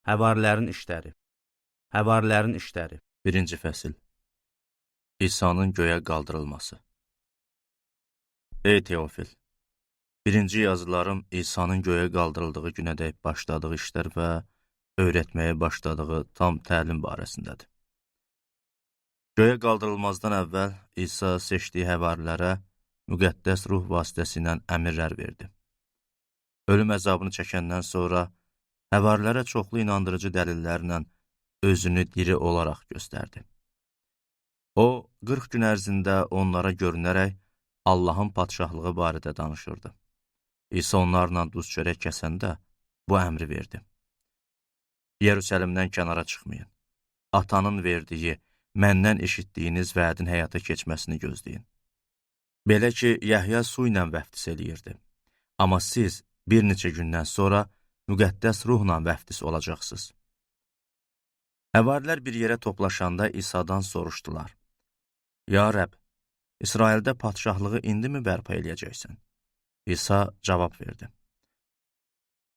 Həvarilərin işləri. Həvarilərin işləri. 1-ci fəsil. İsa'nın göyə qaldırılması. Ey Teofil! 1-ci yazılarım İsa'nın göyə qaldırıldığı günədək başladığı işlər və öyrətməyə başladığı tam təlim barəsindədir. Göyə qaldırılmazdan əvvəl İsa seçdiyi həvarilərə müqəddəs ruh vasitəsilə əmrlər verdi. Ölüm əzabını çəkəndən sonra həvarilərə çoxlu inandırıcı dəlillərlə özünü diri olaraq göstərdi. O, 40 gün ərzində onlara görünərək Allahın padşahlığı barədə danışırdı. İsa onlarla duz çörək kəsəndə bu əmri verdi. Yerusəlimdən kənara çıxmayın. Atanın verdiyi, məndən eşitdiyiniz vədin həyata keçməsini gözləyin. Belə ki, Yəhya su ilə vəftiz eləyirdi. Amma siz bir neçə gündən sonra müqəddəs ruhla vəftiz olacaqsınız. Həvarilər bir yerə toplaşanda İsa'dan soruşdular. Ya Rəbb, İsraildə padşahlığı indi mi bərpa eləyəcəksən? İsa cavab verdi.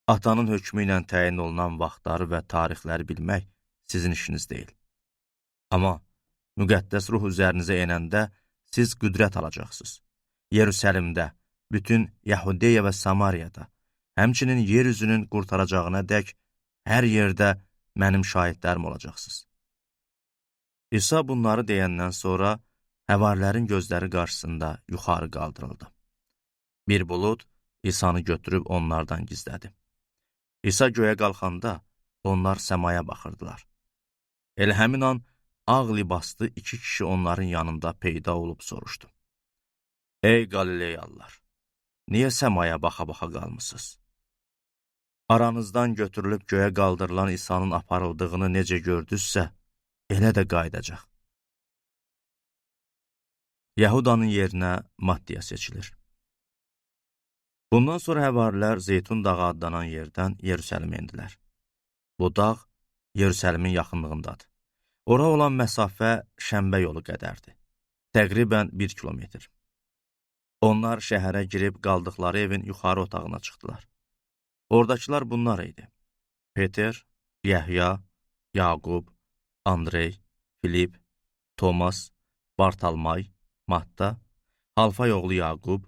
Atanın hökmü ilə təyin olunan vaxtları və tarixləri bilmək sizin işiniz deyil. Amma müqəddəs ruh üzərinizə enəndə siz qüdrət alacaqsınız. Yerusəlimdə, bütün Yahudiya və Samariyada, həmçinin yer üzünün qurtaracağına dək hər yerdə mənim şahidlərim olacaqsınız. İsa bunları deyəndən sonra həvarilərin gözləri qarşısında yuxarı qaldırıldı. Bir bulud İsa'nı götürüb onlardan gizlədi. İsa göyə qalxanda onlar səmaya baxırdılar. Elə həmin an ağ libaslı 2 kişi onların yanında peyda olub soruşdu. Ey Qalileyalılar, niyə səmaya baxa-baxa qalmısınız? Aranızdan götürülüb göyə qaldırılan İsa'nın aparıldığını necə gördünüzsə, elə də qayıdacaq. Yahudanın yerinə Mattiya seçilir. Bundan sonra həvarilər Zeytun dağı adlanan yerdən Yerusəlimə endilər. Bu dağ Yerusəlimin yaxınlığındadır. Ora olan məsafə şənbə yolu qədərdir. Təqribən 1 kilometr. Onlar şəhərə girib qaldıqları evin yuxarı otağına çıxdılar. Oradakılar bunlar idi. Peter, Yəhya, Yaqub, Andrey, Filip, Tomas, Bartalmay, Matta, Halfay oğlu Yaqub,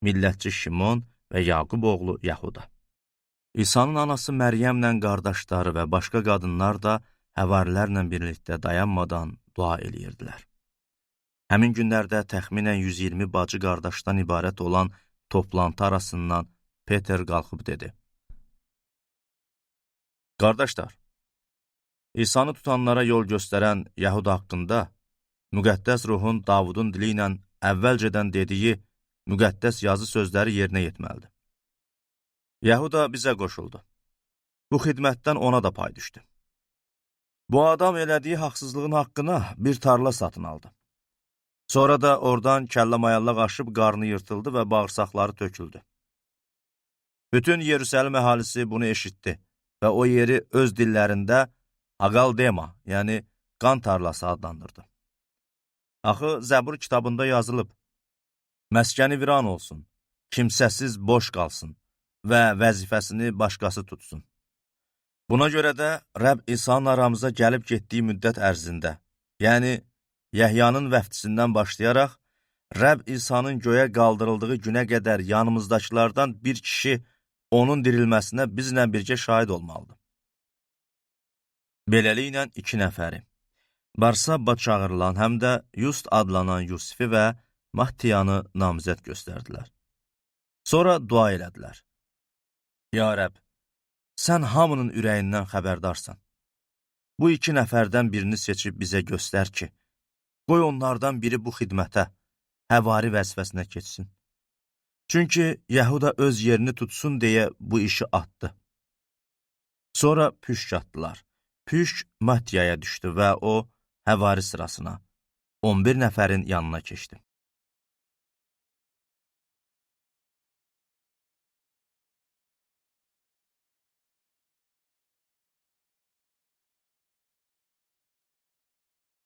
millətçi Şimon və Yaqub oğlu Yahuda. İsa'nın anası Məryəmlə qardaşları və başqa qadınlar da həvarilərlə birlikdə dayanmadan dua eləyirdilər. Həmin günlərdə təxminən 120 bacı qardaşdan ibarət olan toplantı arasından Peter qalxıb dedi. Qardaşlar, İsa'nı tutanlara yol göstərən Yahuda haqqında müqəddəs ruhun Davudun dili ilə əvvəlcədən dediyi müqəddəs yazı sözləri yerinə yetməlidir. Yahuda bizə qoşuldu. Bu xidmətdən ona da pay düşdü. Bu adam elədiyi haqsızlığın haqqına bir tarla satın aldı. Sonra da oradan kəllə-mayallaq aşıb qarnı yırtıldı və bağırsaqları töküldü. Bütün Yerusəlim əhalisi bunu eşitdi və o yeri öz dillərində Haqaldema, yəni qan tarlası adlandırdı. Axı Zəbur kitabında yazılıb, məskəni viran olsun, kimsəsiz boş qalsın və vəzifəsini başqası tutsun. Buna görə də Rəbb İsa'nın aramıza gəlib getdiyi müddət ərzində, yəni Yəhyanın vəftisindən başlayaraq, Rəbb İsa'nın göyə qaldırıldığı günə qədər yanımızdakılardan bir kişi onun dirilməsinə bizlə birgə şahid olmalıdır. Beləliklə 2 nəfəri, Barsabba çağırılan, həm də Just adlanan Yusifi və Mattiyanı namizəd göstərdilər. Sonra dua elədilər. Ya Rəbb, sən hamının ürəyindən xəbərdarsan. Bu 2 nəfərdən birini seçib bizə göstər ki, qoy onlardan biri bu xidmətə, həvari vəzifəsinə keçsin. Çünki Yahuda öz yerini tutsun deyə bu işi atdı. Sonra püşk atdılar. Püşk Mattiyaya düşdü və o, həvari sırasına 11 nəfərin yanına keçdi.